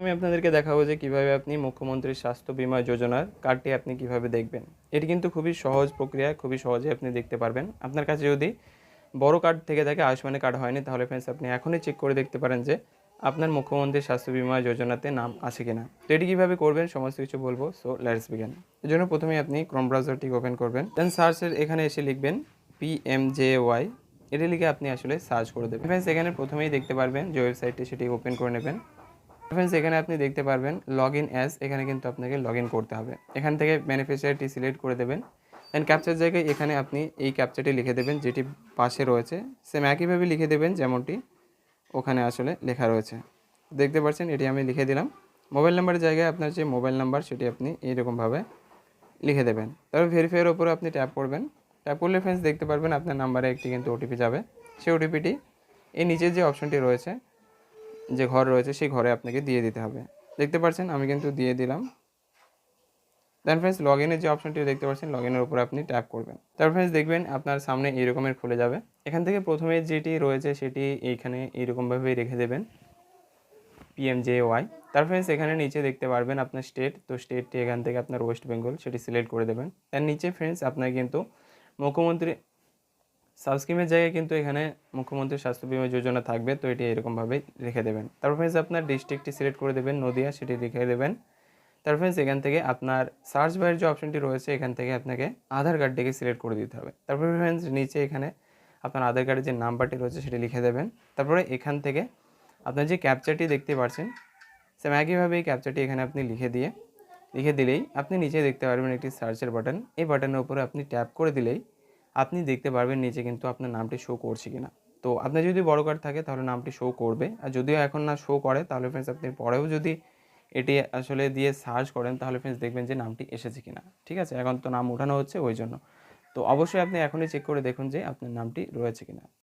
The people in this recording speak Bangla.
আমি আপনাদেরকে দেখাবো যে কীভাবে আপনি মুখ্যমন্ত্রী স্বাস্থ্য বীমা যোজনার কার্ডটি আপনি কীভাবে দেখবেন। এটি কিন্তু খুবই সহজ প্রক্রিয়া, খুবই সহজে আপনি দেখতে পারবেন। আপনার কাছে যদি বড় কার্ড থেকে থাকে, আয়ুষ্মানের কার্ড হয়নি, তাহলে ফ্রেন্ডস আপনি এখনই চেক করে দেখতে পারেন যে আপনার মুখ্যমন্ত্রী স্বাস্থ্য বীমা যোজনাতে নাম আছে কিনা। তো এটি কীভাবে করবেন সমস্ত কিছু বলবো। So let's begin. এর জন্য প্রথমে আপনি ক্রোম ব্রাউজারটি ওপেন করবেন, দেন সার্চের এখানে এসে লিখবেন PMJY। এটি লিখে আপনি আসলে সার্চ করে দেবেন। ফ্রেন্ডস এখানে প্রথমেই দেখতে পারবেন যে ওয়েবসাইটটি, সেটি ওপেন করে নেবেন। ফ্রেন্ডস এখানে আপনি দেখতে পারবেন লগ ইন অ্যাজ, এখানে কিন্তু আপনাকে লগ ইন করতে হবে। এখান থেকে বেনিফিশিয়ারিটি সিলেক্ট করে দেবেন, দেন ক্যাপচার জায়গায় এখানে আপনি এই ক্যাপচারটি লিখে দেবেন যেটি পাশে রয়েছে, সেম একইভাবে লিখে দেবেন যেমনটি ওখানে আসলে লেখা রয়েছে। দেখতে পাচ্ছেন এটি আমি লিখে দিলাম। মোবাইল নাম্বারের জায়গায় আপনার যে মোবাইল নাম্বার সেটি আপনি এইরকমভাবে লিখে দেবেন। তারপর ভেরিফাইয়ের ওপরে আপনি ট্যাপ করবেন। ট্যাপ করলে ফ্রেন্ডস দেখতে পারবেন আপনার নাম্বারে একটি কিন্তু ওটিপি যাবে। সেই ওটিপিটি এই নিচের যে অপশনটি রয়েছে, যে ঘর রয়েছে, সেই ঘরে আপনাকে দিয়ে দিতে হবে। দেখতে পাচ্ছেন আমি কিন্তু দিয়ে দিলাম। দেন ফ্রেন্ডস লগ ইনের যে অপশনটি দেখতে পাচ্ছেন, লগ ইনের উপর আপনি ট্যাপ করবেন। তারপর ফ্রেন্ডস দেখবেন আপনার সামনে এইরকমের খুলে যাবে। এখান থেকে প্রথমে যেটি রয়েছে সেটি এইখানে এইরকমভাবেই রেখে দেবেন, PMJY। তারপর ফ্রেন্ডস এখানে নিচে দেখতে পারবেন আপনার স্টেট, তো স্টেটটি এখান থেকে আপনার ওয়েস্ট বেঙ্গল সেটি সিলেক্ট করে দেবেন। তার নিচে ফ্রেন্ডস আপনার কিন্তু মুখ্যমন্ত্রী সাবস্ক্রিমের জায়গায় কিন্তু এখানে মুখ্যমন্ত্রী স্বাস্থ্য বীমা যোজনা থাকবে, তো এটি এরকমভাবে রেখে দেবেন। তারপর ফ্রেন্ডস আপনার ডিস্ট্রিক্টটি সিলেক্ট করে দেবেন, নদিয়া, সেটি লিখে দেবেন। তারপর ফ্রেন্ডস এখান থেকে আপনার সার্চ বারের যে অপশনটি রয়েছে, এখান থেকে আপনাকে আধার কার্ডটিকে সিলেক্ট করে দিতে হবে। তারপরে ফ্রেন্ডস নিচে এখানে আপনার আধার কার্ডের যে নাম্বারটি রয়েছে সেটি লিখে দেবেন। তারপরে এখান থেকে আপনার যে ক্যাপচারটি দেখতে পাচ্ছেন, সেম একইভাবে এই ক্যাপচারটি এখানে আপনি লিখে দিলেই আপনি নিচে দেখতে পারবেন একটি সার্চের বাটন। এই বাটনের উপরে আপনি ট্যাপ করে দিলেই আপনি দেখতে পারবেন নিচে কিন্তু আপনার নামটি শো করছে কিনা। তো আপনার যদি বড় কার্ড থাকে তাহলে নামটি শো করবে, আর যদিও এখন না শো করে তাহলে ফ্রেন্ডস আপনি পরেও যদি এটি আসলে দিয়ে সার্চ করেন তাহলে ফ্রেন্ডস দেখবেন যে নামটি এসেছে কিনা। ঠিক আছে, এখন তো নাম ওঠানো হচ্ছে ওই জন্য। তো অবশ্যই আপনি এখনই চেক করে দেখুন যে আপনার নামটি রয়েছে কিনা।